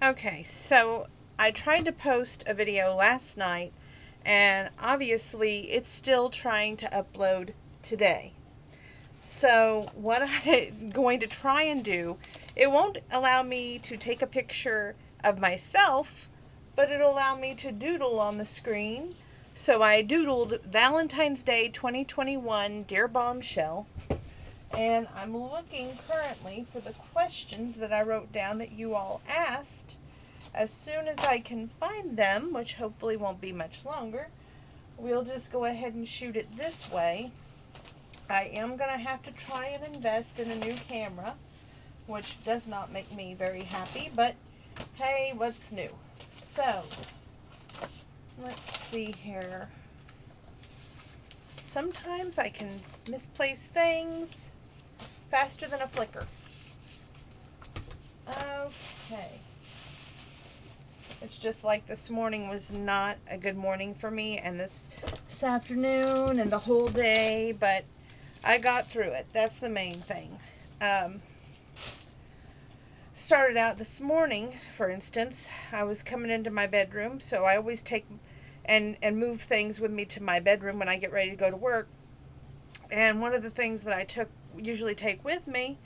Okay, so I tried to post a video last night, and obviously it's still trying to upload today. So what I'm going to try and do, it won't allow me to take a picture of myself, but it'll allow me to doodle on the screen. So I doodled Valentine's Day 2021 Dear Bombshell, and I'm looking currently for the questions that I wrote down that you all asked. As soon as I can find them, which hopefully won't be much longer, we'll just go ahead and shoot it this way. I am going to have to try and invest in a new camera, which does not make me very happy, but hey, what's new? So, let's see here. Sometimes I can misplace things faster than a flicker. Okay. It's just like this morning was not a good morning for me, and this afternoon and the whole day, but I got through it. That's the main thing. Started out this morning, for instance, I was coming into my bedroom, so I always take and move things with me to my bedroom when I get ready to go to work. And one of the things that I usually take with me,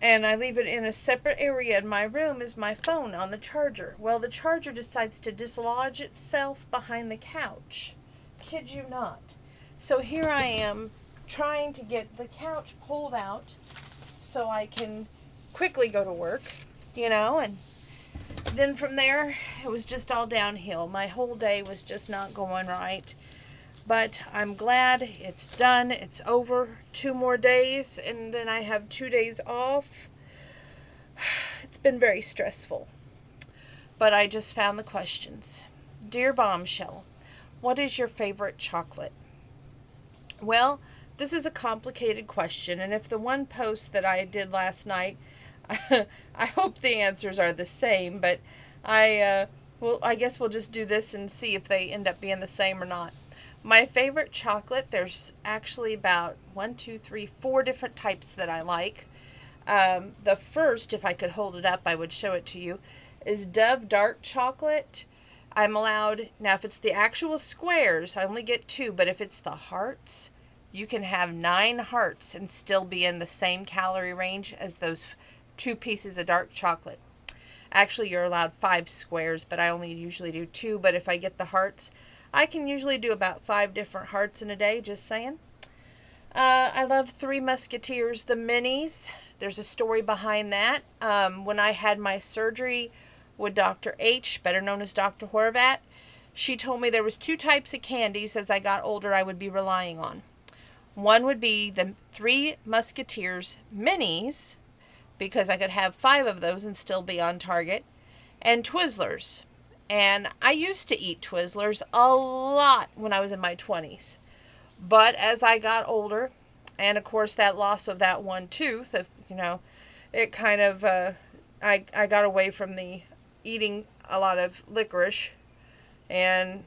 and I leave it in a separate area in my room, is my phone on the charger. Well, the charger decides to dislodge itself behind the couch. Kid you not. So here I am trying to get the couch pulled out so I can quickly go to work, and then from there it was just all downhill. My whole day was just not going right. But I'm glad it's done. It's over. 2 more days, and then I have 2 days off. It's been very stressful. But I just found the questions. Dear Bombshell, what is your favorite chocolate? Well, this is a complicated question, and if the one post that I did last night, I hope the answers are the same, but I guess we'll just do this and see if they end up being the same or not. My favorite chocolate, there's actually about 4 different types that I like. The first, if I could hold it up, I would show it to you, is Dove Dark Chocolate. I'm allowed, now if it's the actual squares, I only get 2, but if it's the hearts, you can have 9 hearts and still be in the same calorie range as those 2 pieces of dark chocolate. Actually, you're allowed 5 squares, but I only usually do 2, but if I get the hearts, I can usually do about 5 different hearts in a day, just saying. I love Three Musketeers, the minis. There's a story behind that. When I had my surgery with Dr. H, better known as Dr. Horvat, she told me there was 2 types of candies as I got older I would be relying on. One would be the Three Musketeers minis, because I could have 5 of those and still be on target, and Twizzlers. And I used to eat Twizzlers a lot when I was in my 20s. But as I got older, and of course that loss of that one tooth, it kind of, I got away from the eating a lot of licorice. And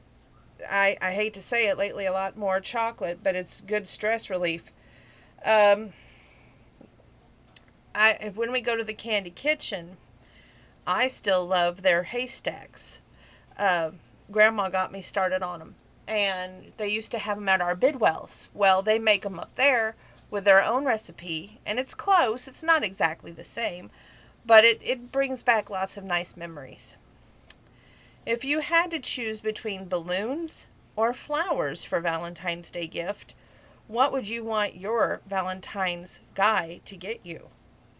I hate to say it, lately a lot more chocolate, but it's good stress relief. When we go to the Candy Kitchen, I still love their haystacks. Grandma got me started on them, and they used to have them at our Bidwells. Well, they make them up there with their own recipe, and it's close. It's not exactly the same, but it brings back lots of nice memories. If you had to choose between balloons or flowers for Valentine's Day gift, what would you want your Valentine's guy to get you?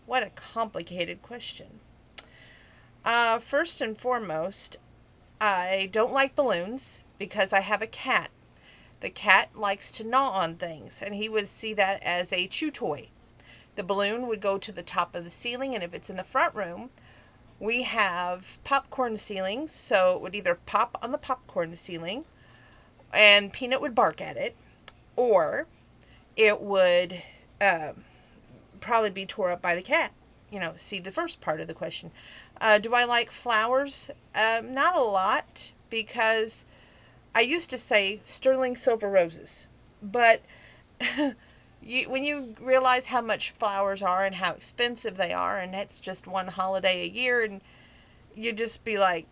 What a complicated question. First and foremost, I don't like balloons because I have a cat. The cat likes to gnaw on things, and he would see that as a chew toy. The balloon would go to the top of the ceiling, and if it's in the front room, we have popcorn ceilings, so it would either pop on the popcorn ceiling, and Peanut would bark at it, or it would probably be tore up by the cat. See the first part of the question. Do I like flowers? Not a lot, because I used to say sterling silver roses. But when you realize how much flowers are and how expensive they are, and it's just one holiday a year, and you just be like,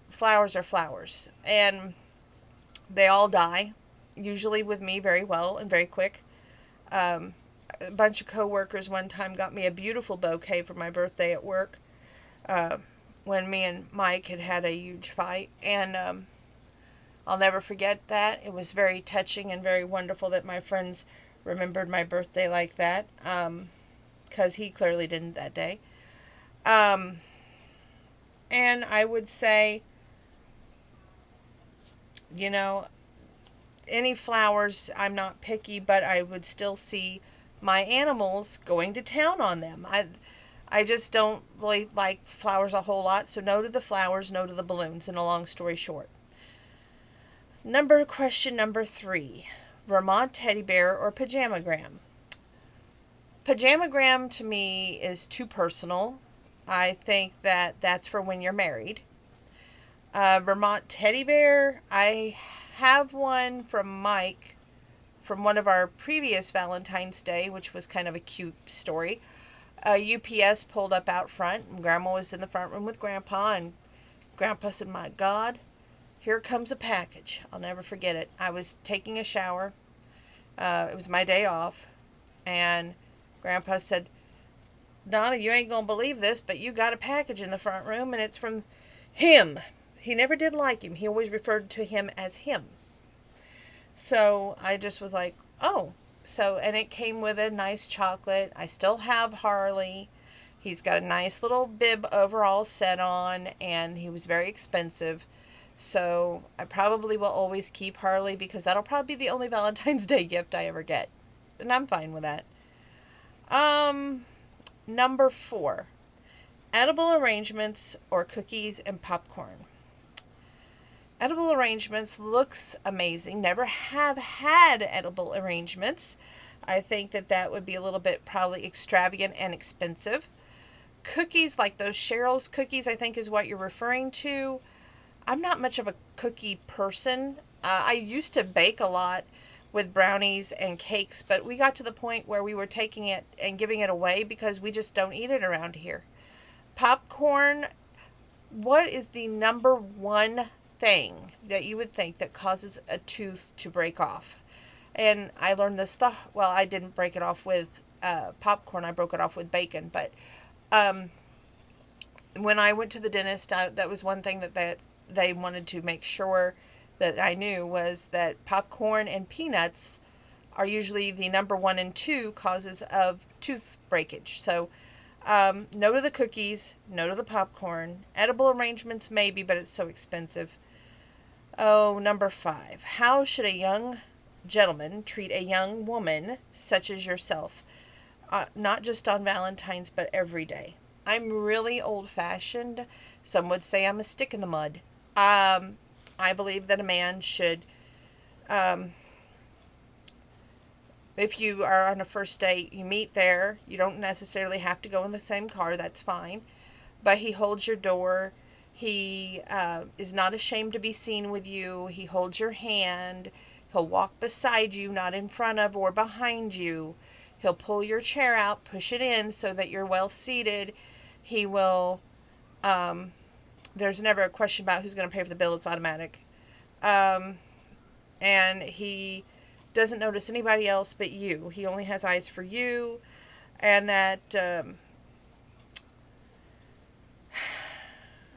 flowers are flowers. And they all die, usually with me very well and very quick. Um, a bunch of coworkers one time got me a beautiful bouquet for my birthday at work, uh, when me and Mike had a huge fight. And I'll never forget that. It was very touching and very wonderful that my friends remembered my birthday like that, because he clearly didn't that day. Um, and I would say, you know, any flowers, I'm not picky, but I would still see my animals going to town on them. I just don't really like flowers a whole lot, so no to the flowers, no to the balloons, in a long story short. Question number 3. Vermont teddy bear or pajamagram? Pajamagram to me is too personal. I think that that's for when you're married. Vermont teddy bear, I have one from Mike from one of our previous Valentine's Day, which was kind of a cute story. UPS pulled up out front, and Grandma was in the front room with Grandpa, and Grandpa said, "My God, here comes a package." I'll never forget it. I was taking a shower. It was my day off, and Grandpa said, "Donna, you ain't gonna believe this, but you got a package in the front room, and it's from him." He never did like him. He always referred to him as him. So I just was like, oh. And it came with a nice chocolate. I still have Harley. He's got a nice little bib overall set on, and he was very expensive. So I probably will always keep Harley, because that'll probably be the only Valentine's Day gift I ever get. And I'm fine with that. Number 4. Edible arrangements or cookies and popcorn? Edible arrangements looks amazing. Never have had edible arrangements. I think that would be a little bit probably extravagant and expensive. Cookies, like those Cheryl's cookies, I think is what you're referring to. I'm not much of a cookie person. I used to bake a lot with brownies and cakes, but we got to the point where we were taking it and giving it away because we just don't eat it around here. Popcorn, what is the number one thing that you would think that causes a tooth to break off? And I learned this I didn't break it off with popcorn. I broke it off with bacon. But when I went to the dentist, that was one thing that they wanted to make sure that I knew, was that popcorn and peanuts are usually the number 1 and 2 causes of tooth breakage. So no to the cookies, no to the popcorn. Edible arrangements maybe, but it's so expensive. Oh, number 5. How should a young gentleman treat a young woman such as yourself? Not just on Valentine's, but every day. I'm really old-fashioned. Some would say I'm a stick in the mud. I believe that a man should, if you are on a first date, you meet there. You don't necessarily have to go in the same car. That's fine. But he holds your door. He is not ashamed to be seen with you. He holds your hand. He'll walk beside you, not in front of or behind you. He'll pull your chair out, push it in so that you're well seated. He will, there's never a question about who's going to pay for the bill. It's automatic. And he doesn't notice anybody else but you. He only has eyes for you. And that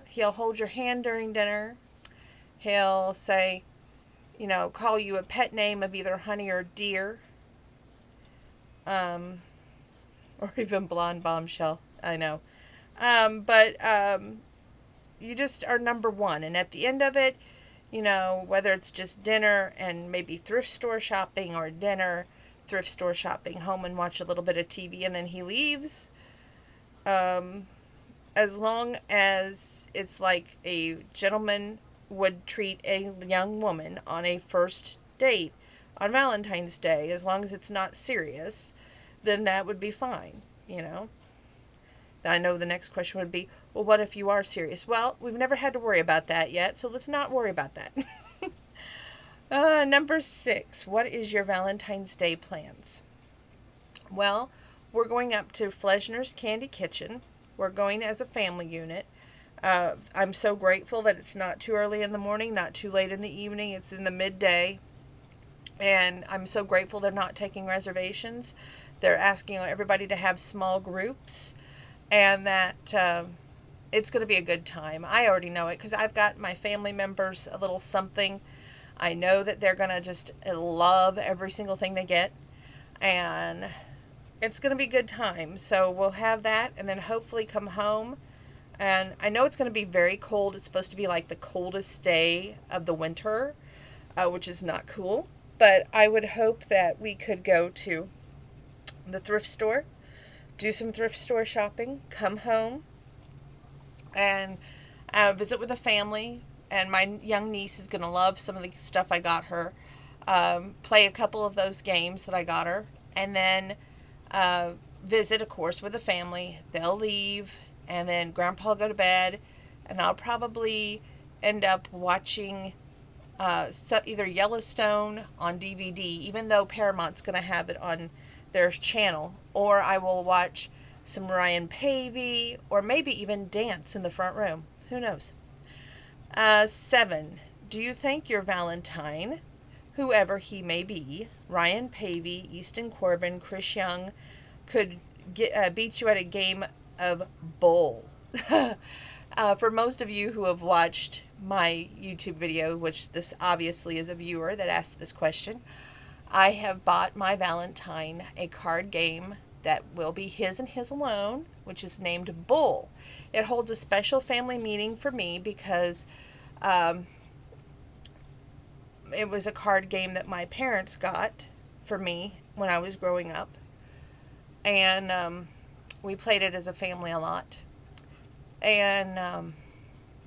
he'll hold your hand during dinner. He'll say, call you a pet name of either honey or dear. Or even blonde bombshell. I know. But you just are number 1. And at the end of it, whether it's just dinner and maybe thrift store shopping, or dinner, thrift store shopping, home and watch a little bit of TV, and then he leaves. As long as it's like a gentleman would treat a young woman on a first date on Valentine's Day, as long as it's not serious, then that would be fine, I know the next question would be, well, what if you are serious? Well, we've never had to worry about that yet, so let's not worry about that. Number 6, what is your Valentine's Day plans? Well, we're going up to Fleshner's Candy Kitchen. We're going as a family unit. I'm so grateful that it's not too early in the morning, not too late in the evening. It's in the midday. And I'm so grateful they're not taking reservations. They're asking everybody to have small groups, and that it's going to be a good time. I already know it because I've got my family members a little something. I know that they're going to just love every single thing they get, and it's going to be a good time. So we'll have that, and then hopefully come home. And I know it's going to be very cold. It's supposed to be like the coldest day of the winter, which is not cool. But I would hope that we could go to the thrift store, do some thrift store shopping, come home, and visit with the family. And my young niece is going to love some of the stuff I got her. Play a couple of those games that I got her. And then visit, of course, with the family. They'll leave. And then Grandpa will go to bed. And I'll probably end up watching either Yellowstone on DVD, even though Paramount's going to have it on their channel, or I will watch some Ryan Pavey, or maybe even dance in the front room. Who knows? 7. Do you think your Valentine, whoever he may be, Ryan Pavey, Easton Corbin, Chris Young, could beat you at a game of bowl? For most of you who have watched my YouTube video, which this obviously is a viewer that asked this question, I have bought my Valentine a card game that will be his and his alone, which is named Bull. It holds a special family meaning for me because it was a card game that my parents got for me when I was growing up. And we played it as a family a lot. And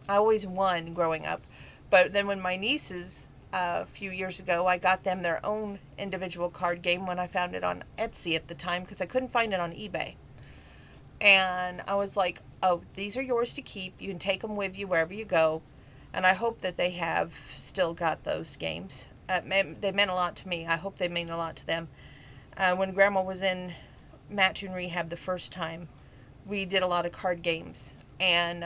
I always won growing up. But then when my nieces, a few years ago, I got them their own individual card game when I found it on Etsy at the time because I couldn't find it on eBay. And I was like, oh, these are yours to keep. You can take them with you wherever you go. And I hope that they have still got those games. They meant a lot to me. I hope they mean a lot to them. When Grandma was in Mattoon Rehab the first time, we did a lot of card games. And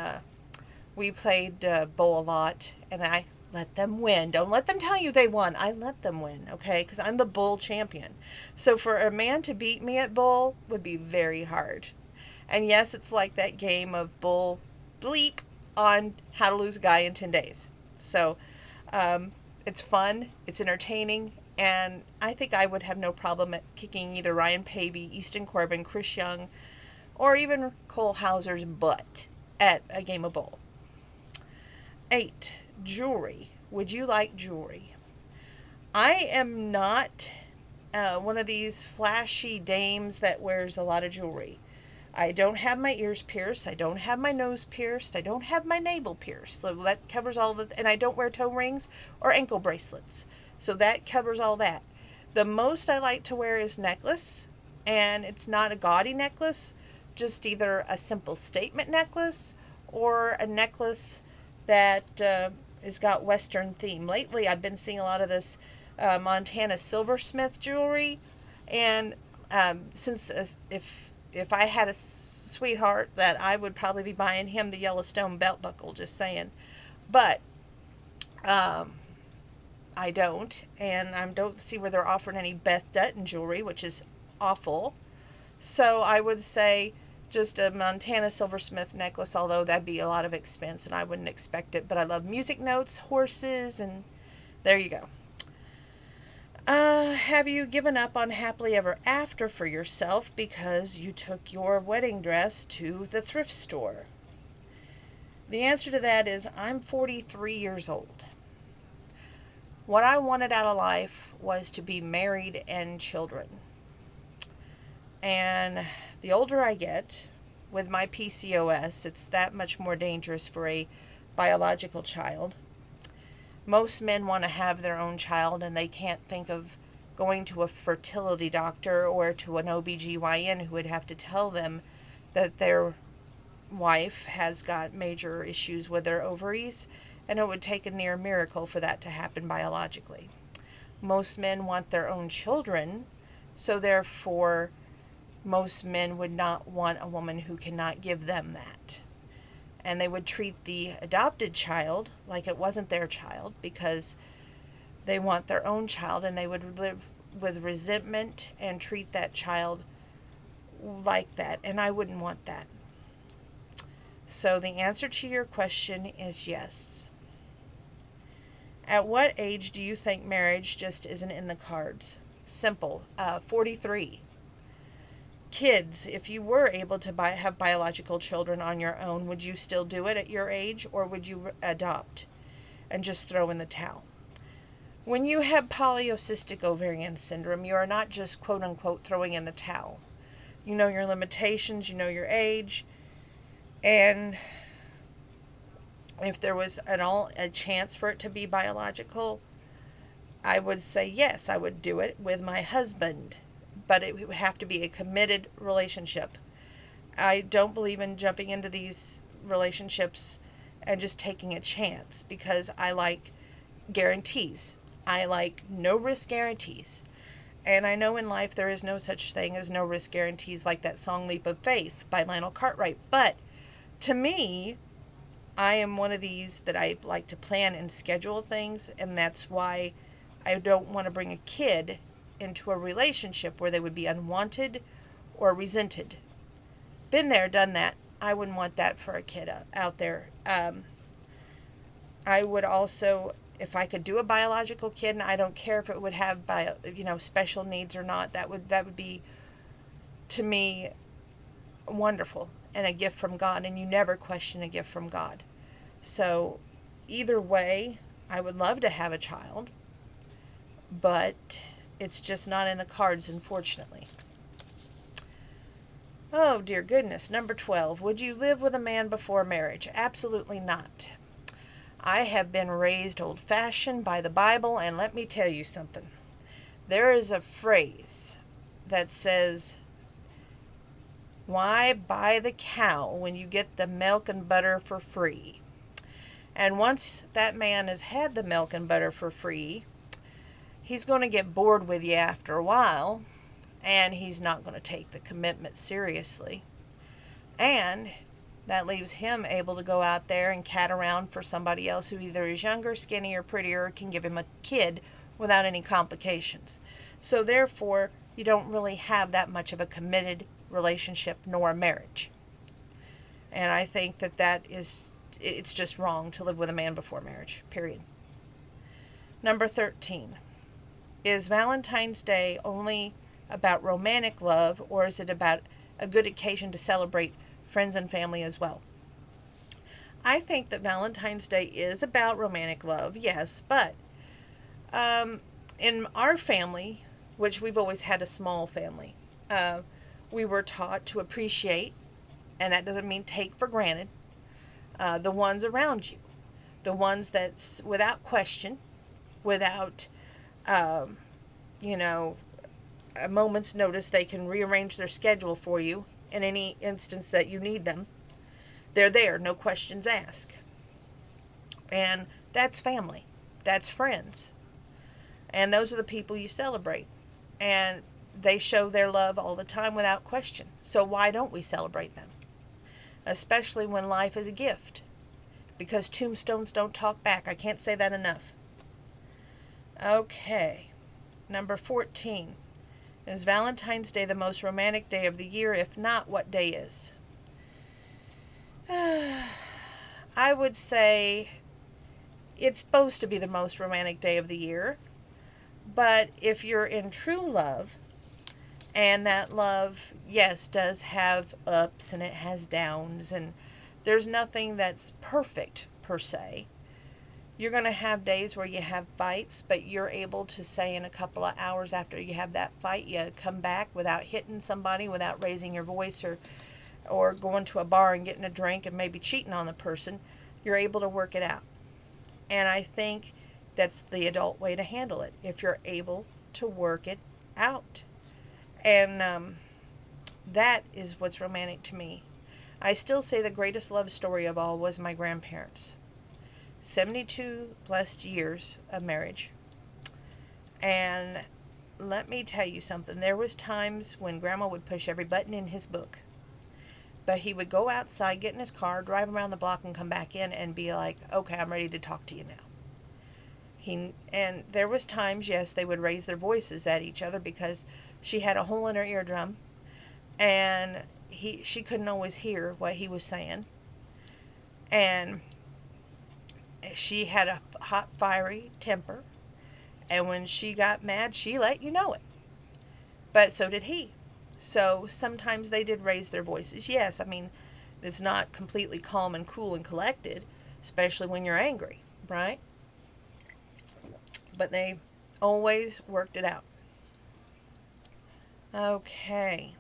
we played bowl a lot. And I let them win. Don't let them tell you they won. I let them win, okay? Because I'm the bull champion. So for a man to beat me at bull would be very hard. And yes, it's like that game of bull bleep on How to Lose a Guy in 10 Days. So it's fun, it's entertaining, and I think I would have no problem at kicking either Ryan Pavey, Easton Corbin, Chris Young, or even Cole Hauser's butt at a game of bull. 8. Jewelry. Would you like jewelry? I am not one of these flashy dames that wears a lot of jewelry. I don't have my ears pierced. I don't have my nose pierced. I don't have my navel pierced. So that covers all and I don't wear toe rings or ankle bracelets. So that covers all that. The most I like to wear is necklace, and it's not a gaudy necklace, just either a simple statement necklace or a necklace that has got Western theme. Lately, I've been seeing a lot of this Montana silversmith jewelry, and since if I had a sweetheart, that I would probably be buying him the Yellowstone belt buckle, just saying. But I don't, and I don't see where they're offering any Beth Dutton jewelry, which is awful. So I would say just a Montana silversmith necklace, although that'd be a lot of expense and I wouldn't expect it. But I love music notes, horses, and there you go. Have you given up on happily ever after for yourself because you took your wedding dress to the thrift store? The answer to that is I'm 43 years old. What I wanted out of life was to be married and children. And the older I get, with my PCOS, it's that much more dangerous for a biological child. Most men want to have their own child and they can't think of going to a fertility doctor or to an OBGYN who would have to tell them that their wife has got major issues with their ovaries, and it would take a near miracle for that to happen biologically. Most men want their own children, so therefore most men would not want a woman who cannot give them that. and they would treat the adopted child like it wasn't their child because they want their own child, and they would live with resentment and treat that child like that, and I wouldn't want that. So the answer to your question is yes. At what age do you think marriage just isn't in the cards? Simple. 43. Kids, if you were able to have biological children on your own, would you still do it at your age, or would you adopt and just throw in the towel? When you have polycystic ovarian syndrome, you are not just quote unquote throwing in the towel. You know your limitations, you know your age, and if there was at all a chance for it to be biological, I would say yes, I would do it with my husband, but it would have to be a committed relationship. I don't believe in jumping into these relationships and just taking a chance, because I like guarantees. I like no risk guarantees. And I know in life there is no such thing as no risk guarantees, like that song Leap of Faith by Lionel Cartwright. But to me, I am one of these that I like to plan and schedule things, and that's why I don't want to bring a kid into a relationship where they would be unwanted or resented. Been there, done that. I wouldn't want that for a kid out there. I would also, if I could do a biological kid, and I don't care if it would have special needs or not, that would be, to me, wonderful and a gift from God, and you never question a gift from God. So either way, I would love to have a child, but it's just not in the cards, unfortunately. Oh, dear goodness. Number 12. Would you live with a man before marriage? Absolutely not. I have been raised old-fashioned by the Bible, and let me tell you something. There is a phrase that says, why buy the cow when you get the milk and butter for free? And once that man has had the milk and butter for free, he's going to get bored with you after a while, and he's not going to take the commitment seriously. And that leaves him able to go out there and cat around for somebody else who either is younger, skinnier, prettier, or can give him a kid without any complications. So therefore, you don't really have that much of a committed relationship nor a marriage. And I think that it's just wrong to live with a man before marriage, period. Number 13. Is Valentine's Day only about romantic love, or is it about a good occasion to celebrate friends and family as well? I think that Valentine's Day is about romantic love, yes, but in our family, which we've always had a small family, we were taught to appreciate, and that doesn't mean take for granted, the ones around you. The ones that's without question, without, a moment's notice, they can rearrange their schedule for you in any instance that you need them. They're there, no questions asked. And that's family. That's friends. And those are the people you celebrate. And they show their love all the time without question. So why don't we celebrate them? Especially when life is a gift. Because tombstones don't talk back. I can't say that enough. Okay. Number 14. Is Valentine's Day the most romantic day of the year? If not, what day is? I would say it's supposed to be the most romantic day of the year. But if you're in true love, and that love, yes, does have ups and it has downs, and there's nothing that's perfect per se. You're going to have days where you have fights, but you're able to say in a couple of hours after you have that fight, you come back without hitting somebody, without raising your voice, or going to a bar and getting a drink and maybe cheating on the person. You're able to work it out. And I think that's the adult way to handle it, if you're able to work it out. And that is what's romantic to me. I still say the greatest love story of all was my grandparents. 72 plus years of marriage. And let me tell you something. There was times when Grandma would push every button in his book. But he would go outside, get in his car, drive around the block, and come back in and be like, okay, I'm ready to talk to you now. And there was times, yes, they would raise their voices at each other because she had a hole in her eardrum, and she couldn't always hear what he was saying. And she had a hot, fiery temper, and when she got mad, she let you know it. But so did he. So sometimes they did raise their voices. Yes, I mean, it's not completely calm and cool and collected, especially when you're angry, right? But they always worked it out. Okay.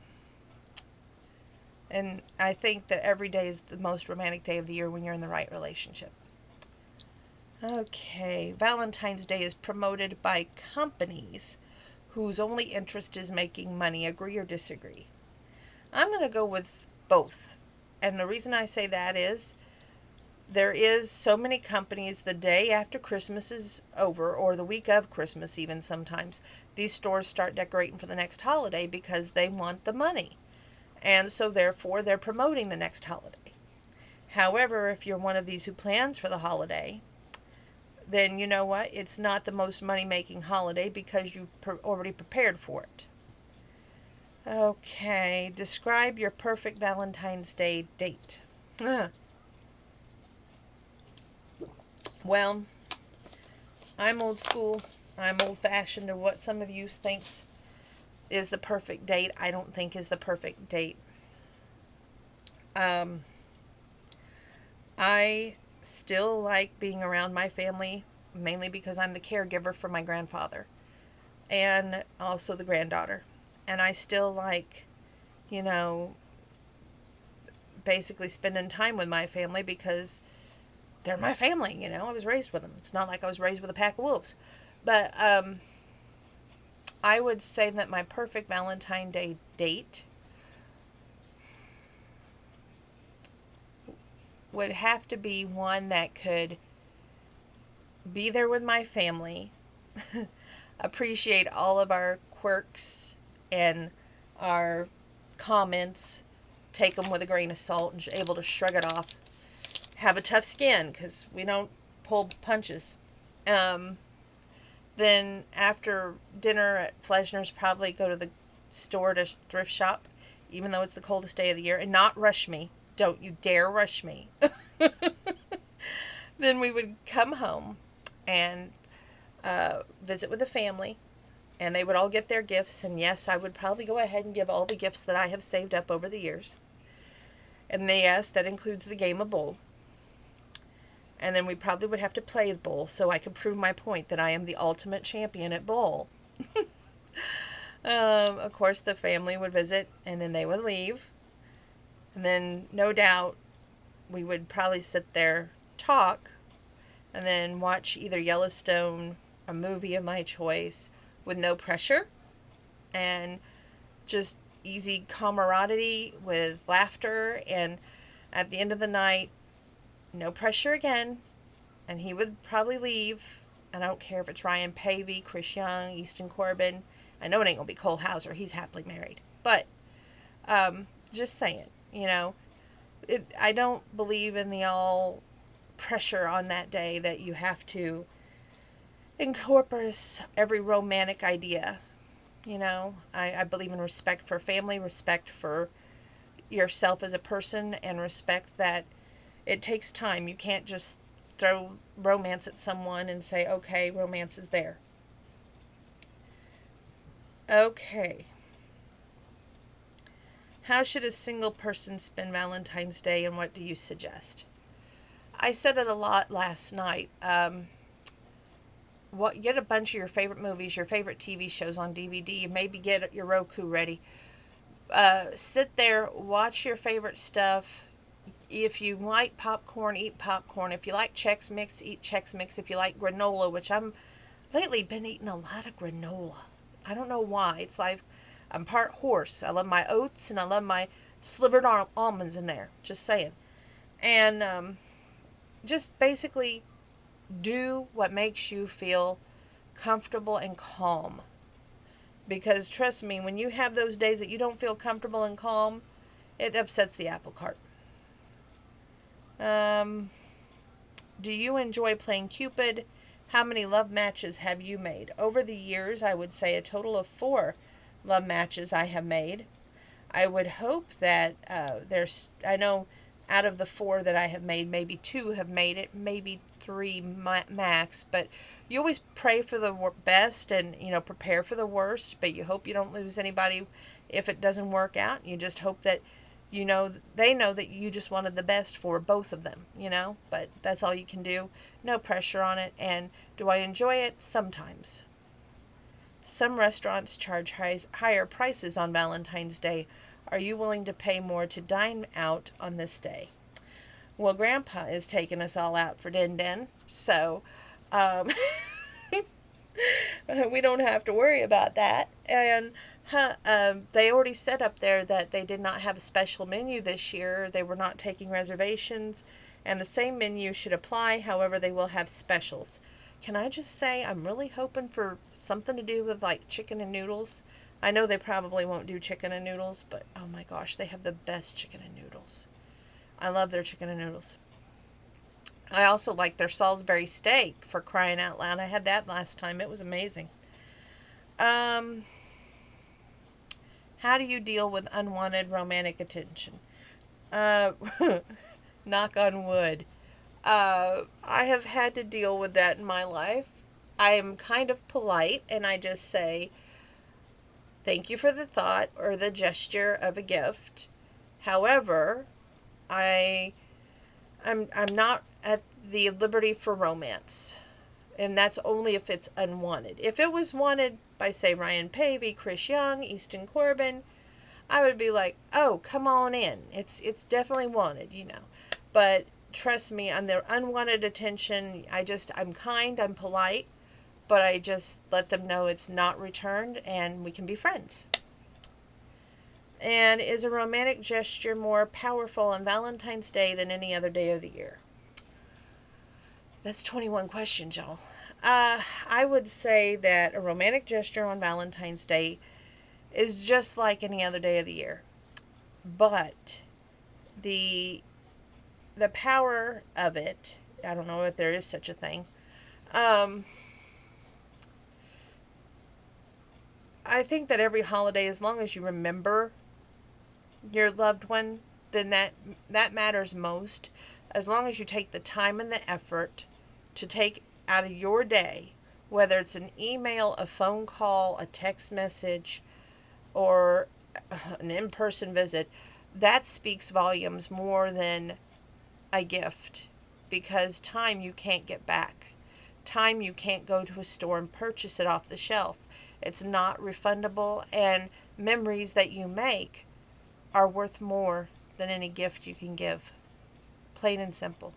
And I think that every day is the most romantic day of the year when you're in the right relationship. Okay. Valentine's Day is promoted by companies whose only interest is making money. Agree or disagree? I'm going to go with both. And the reason I say that is there is so many companies the day after Christmas is over, or the week of Christmas even sometimes, these stores start decorating for the next holiday because they want the money. And so therefore they're promoting the next holiday. However, if you're one of these who plans for the holiday, then you know what? It's not the most money-making holiday because you've already prepared for it. Okay, describe your perfect Valentine's Day date. Well, I'm old school. I'm old-fashioned, or what some of you thinks is the perfect date, I don't think is the perfect date. I still like being around my family, mainly because I'm the caregiver for my grandfather and also the granddaughter. And I still like, you know, basically spending time with my family because they're my family, you know. I was raised with them. It's not like I was raised with a pack of wolves. But I would say that my perfect Valentine's Day date would have to be one that could be there with my family, appreciate all of our quirks and our comments, take them with a grain of salt and able to shrug it off, have a tough skin because we don't pull punches. Then after dinner at Fleshner's, probably go to the store to thrift shop, even though it's the coldest day of the year, and not rush me. Don't you dare rush me. Then we would come home and visit with the family, and they would all get their gifts. And yes, I would probably go ahead and give all the gifts that I have saved up over the years. And yes, that includes the game of bowl. And then we probably would have to play bowl so I could prove my point that I am the ultimate champion at bowl. Of course, the family would visit, and then they would leave. And then, no doubt, we would probably sit there, talk, and then watch either Yellowstone, a movie of my choice, with no pressure, and just easy camaraderie with laughter. And at the end of the night, no pressure again, and he would probably leave. I don't care if it's Ryan Pavey, Chris Young, Easton Corbin. I know it ain't gonna be Cole Hauser. He's happily married. But just saying, you know, I don't believe in the all pressure on that day that you have to incorporate every romantic idea. You know, I believe in respect for family, respect for yourself as a person, and respect that it takes time. You can't just throw romance at someone and say, okay, romance is there. Okay. How should a single person spend Valentine's Day, and what do you suggest? I said it a lot last night. Get a bunch of your favorite movies, your favorite TV shows on DVD. Maybe get your Roku ready. Sit there, watch your favorite stuff. If you like popcorn, eat popcorn. If you like Chex Mix, eat Chex Mix. If you like granola, which I'm lately been eating a lot of granola. I don't know why. It's like I'm part horse. I love my oats and I love my slivered almonds in there. Just saying. And just basically do what makes you feel comfortable and calm. Because trust me, when you have those days that you don't feel comfortable and calm, It upsets the apple cart. Do you enjoy playing Cupid? How many love matches have you made? Over the years, I would say a total of 4 love matches I have made. I would hope that I know out of the 4 that I have made, maybe 2 have made it, maybe 3 max, but you always pray for the best and, prepare for the worst, but you hope you don't lose anybody if it doesn't work out. You just hope that, they know that you just wanted the best for both of them, but that's all you can do. No pressure on it. And do I enjoy it? Sometimes. Some restaurants charge higher prices on Valentine's Day. Are you willing to pay more to dine out on this day? Well, Grandpa is taking us all out for Din Din, so we don't have to worry about that. And they already said up there that they did not have a special menu this year. They were not taking reservations, and the same menu should apply. However, they will have specials. Can I just say I'm really hoping for something to do with like chicken and noodles. I know they probably won't do chicken and noodles, but oh my gosh, they have the best chicken and noodles. I love their chicken and noodles. I also like their Salisbury steak, for crying out loud. I had that last time. It was amazing. How do you deal with unwanted romantic attention? Uh, Knock on wood. I have had to deal with that in my life. I am kind of polite and I just say, thank you for the thought or the gesture of a gift. However, I'm not at the liberty for romance. And that's only if it's unwanted. If it was wanted by, say, Ryan Pavey, Chris Young, Easton Corbin, I would be like, oh, come on in. It's definitely wanted, But trust me, on their unwanted attention, I'm kind, I'm polite, but I just let them know it's not returned and we can be friends. And is a romantic gesture more powerful on Valentine's Day than any other day of the year? That's 21 questions, y'all. I would say that a romantic gesture on Valentine's Day is just like any other day of the year. But the power of it, I don't know if there is such a thing. I think that every holiday, as long as you remember your loved one, then that matters most. As long as you take the time and the effort to take out of your day, whether it's an email, a phone call, a text message, or an in-person visit, that speaks volumes more than a gift, because time you can't get back. Time you can't go to a store and purchase it off the shelf. It's not refundable, and memories that you make are worth more than any gift you can give. Plain and simple.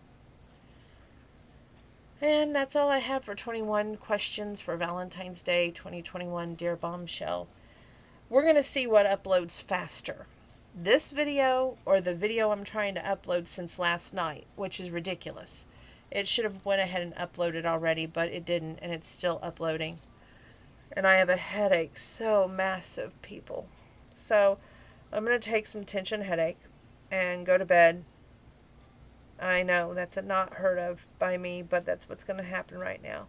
And that's all I have for 21 questions for Valentine's Day 2021, Dear Bombshell. We're going to see what uploads faster. This video or the video I'm trying to upload since last night, which is ridiculous. It should have went ahead and uploaded already, but it didn't, and it's still uploading. And I have a headache, so massive, people. So I'm going to take some tension headache and go to bed. I know that's not heard of by me, but that's what's going to happen right now.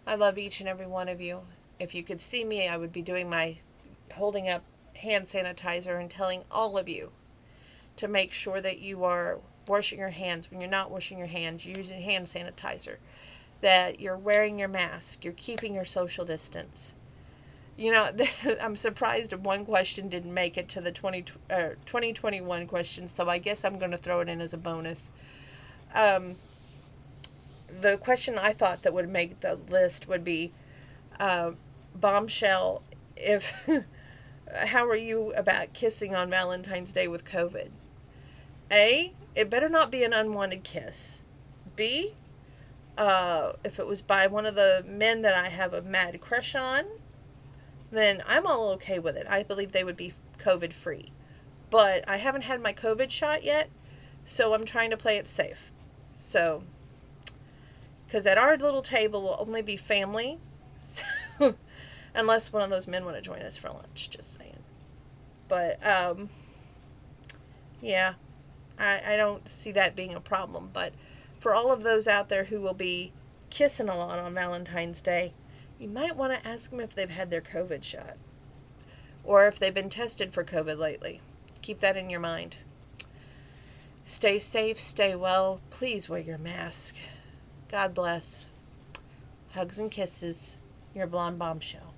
I love each and every one of you. If you could see me, I would be doing my holding up hand sanitizer and telling all of you to make sure that you are washing your hands. When you're not washing your hands, you're using hand sanitizer. That you're wearing your mask. You're keeping your social distance. I'm surprised if one question didn't make it to the 2021 questions, so I guess I'm going to throw it in as a bonus. The question I thought that would make the list would be, bombshell, how are you about kissing on Valentine's Day with COVID? A, it better not be an unwanted kiss. B, if it was by one of the men that I have a mad crush on, then I'm all okay with it. I believe they would be COVID free. But I haven't had my COVID shot yet, so I'm trying to play it safe. So, because at our little table will only be family, so, unless one of those men want to join us for lunch, just saying. But, Yeah, I don't see that being a problem. But for all of those out there who will be kissing a lot on Valentine's Day, you might want to ask them if they've had their COVID shot or if they've been tested for COVID lately. Keep that in your mind. Stay safe, stay well. Please wear your mask. God bless. Hugs and kisses. Your blonde bombshell.